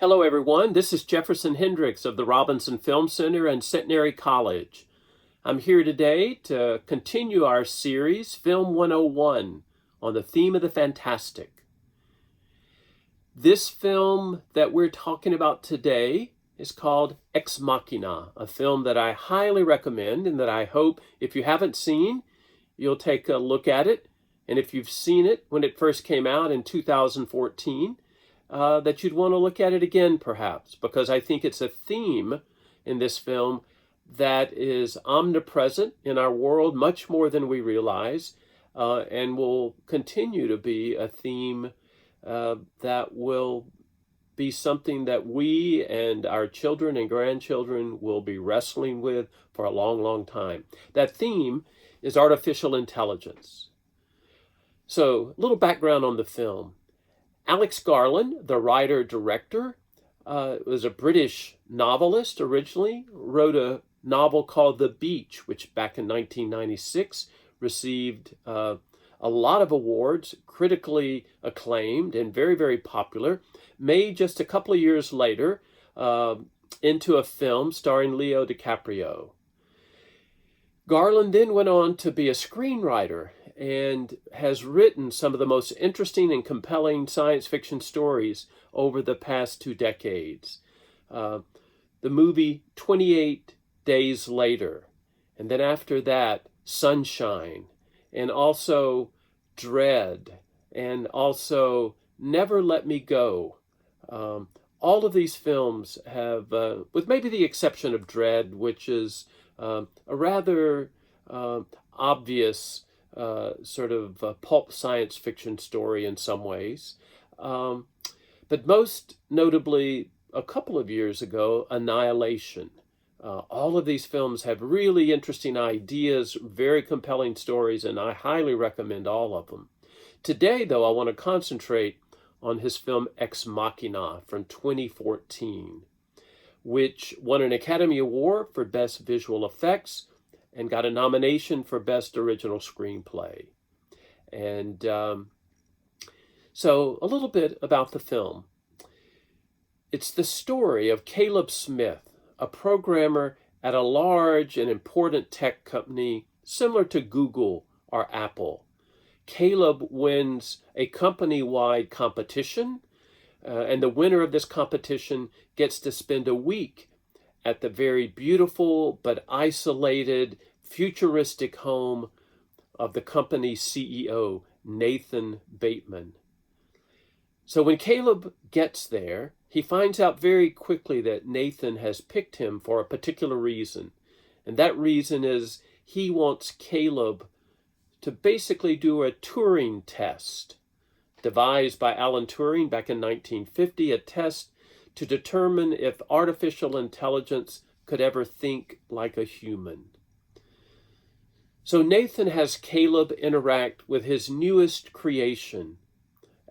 Hello, everyone. This is Jefferson Hendricks of the Robinson Film Center and Centenary College. I'm here today to continue our series, Film 101, on the theme of the fantastic. This film that we're talking about today is called Ex Machina, a film that I highly recommend and that I hope, if you haven't seen, you'll take a look at it. And if you've seen it when it first came out in 2014, that you'd want to look at it again, perhaps, because I think it's a theme in this film that is omnipresent in our world much more than we realize, and will continue to be a theme that will be something that we and our children and grandchildren will be wrestling with for a long, long time. That theme is artificial intelligence. So, a little background on the film. Alex Garland, the writer-director, was a British novelist originally, wrote a novel called The Beach, which back in 1996 received a lot of awards, critically acclaimed and very, very popular, made just a couple of years later into a film starring Leo DiCaprio. Garland then went on to be a screenwriter and has written some of the most interesting and compelling science fiction stories over the past 2 decades. The movie 28 Days Later, and then after that, Sunshine, and also Dread, and also Never Let Me Go. All of these films have, with maybe the exception of Dread, which is a rather obvious sort of pulp science fiction story in some ways. But most notably, a couple of years ago, Annihilation. All of these films have really interesting ideas, very compelling stories, and I highly recommend all of them. Today, though, I want to concentrate on his film Ex Machina from 2014, which won an Academy Award for Best Visual Effects and got a nomination for Best Original Screenplay. And so a little bit about the film. It's the story of Caleb Smith, a programmer at a large and important tech company similar to Google or Apple. Caleb wins a company-wide competition, and the winner of this competition gets to spend a week at the very beautiful but isolated, futuristic home of the company's CEO, Nathan Bateman. So when Caleb gets there, he finds out very quickly that Nathan has picked him for a particular reason. And that reason is he wants Caleb to basically do a Turing test, devised by Alan Turing back in 1950, a test to determine if artificial intelligence could ever think like a human. So Nathan has Caleb interact with his newest creation,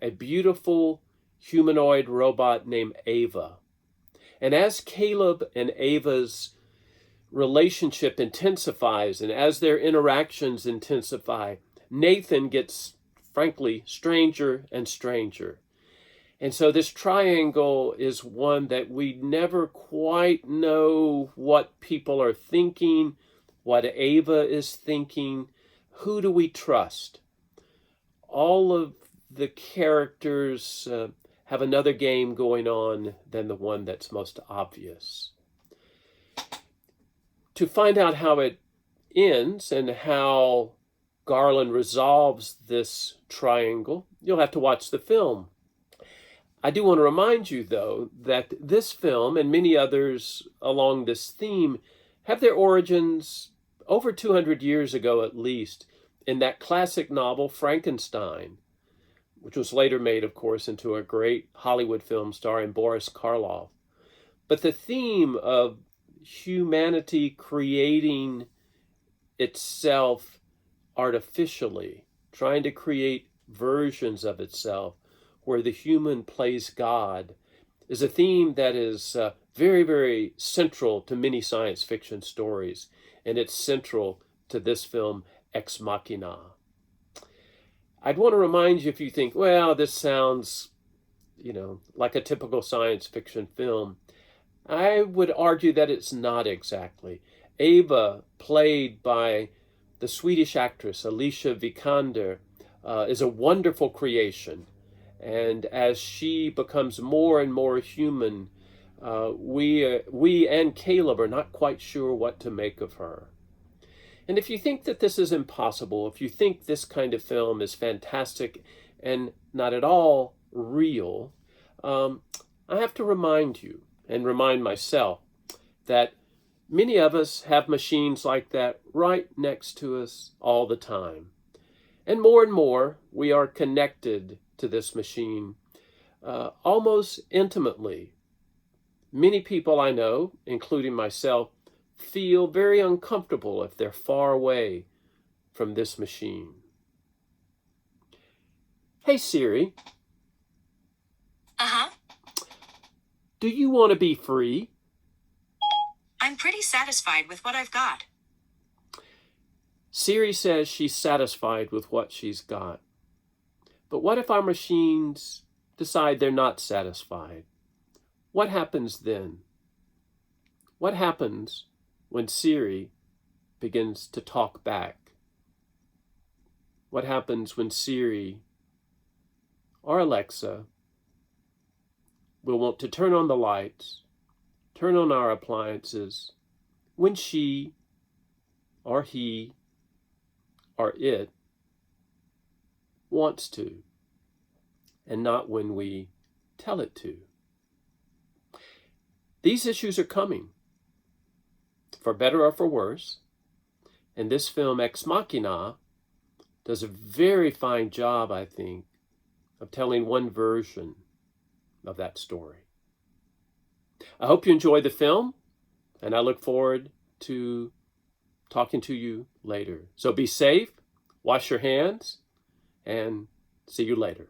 a beautiful humanoid robot named Ava. And as Caleb and Ava's relationship intensifies and as their interactions intensify, Nathan gets, frankly, stranger and stranger. And so this triangle is one that we never quite know what people are thinking, what Ava is thinking. Who do we trust? All of the characters have another game going on than the one that's most obvious. To find out how it ends and how Garland resolves this triangle, you'll have to watch the film. I do want to remind you, though, that this film and many others along this theme have their origins over 200 years ago at least in that classic novel Frankenstein, which was later made, of course, into a great Hollywood film starring Boris Karloff. But the theme of humanity creating itself artificially, trying to create versions of itself, where the human plays God, is a theme that is very, very central to many science fiction stories, and it's central to this film, Ex Machina. I'd want to remind you, if you think, well, this sounds like a typical science fiction film. I would argue that it's not exactly. Ava, played by the Swedish actress Alicia Vikander, is a wonderful creation. And as she becomes more and more human, we and Caleb are not quite sure what to make of her. And if you think that this is impossible, if you think this kind of film is fantastic and not at all real, I have to remind you and remind myself that many of us have machines like that right next to us all the time. And more, we are connected to this machine almost intimately. Many people I know, including myself, feel very uncomfortable if they're far away from this machine. Hey Siri. Uh-huh. Do you want to be free? I'm pretty satisfied with what I've got. Siri says she's satisfied with what she's got. But what if our machines decide they're not satisfied? What happens then? What happens when Siri begins to talk back? What happens when Siri or Alexa will want to turn on the lights, turn on our appliances, when she or he or it wants to, and not when we tell it to? These issues are coming, for better or for worse, and this film, Ex Machina, does a very fine job, I think, of telling one version of that story. I hope you enjoy the film, and I look forward to talking to you later. So be safe, wash your hands, and see you later.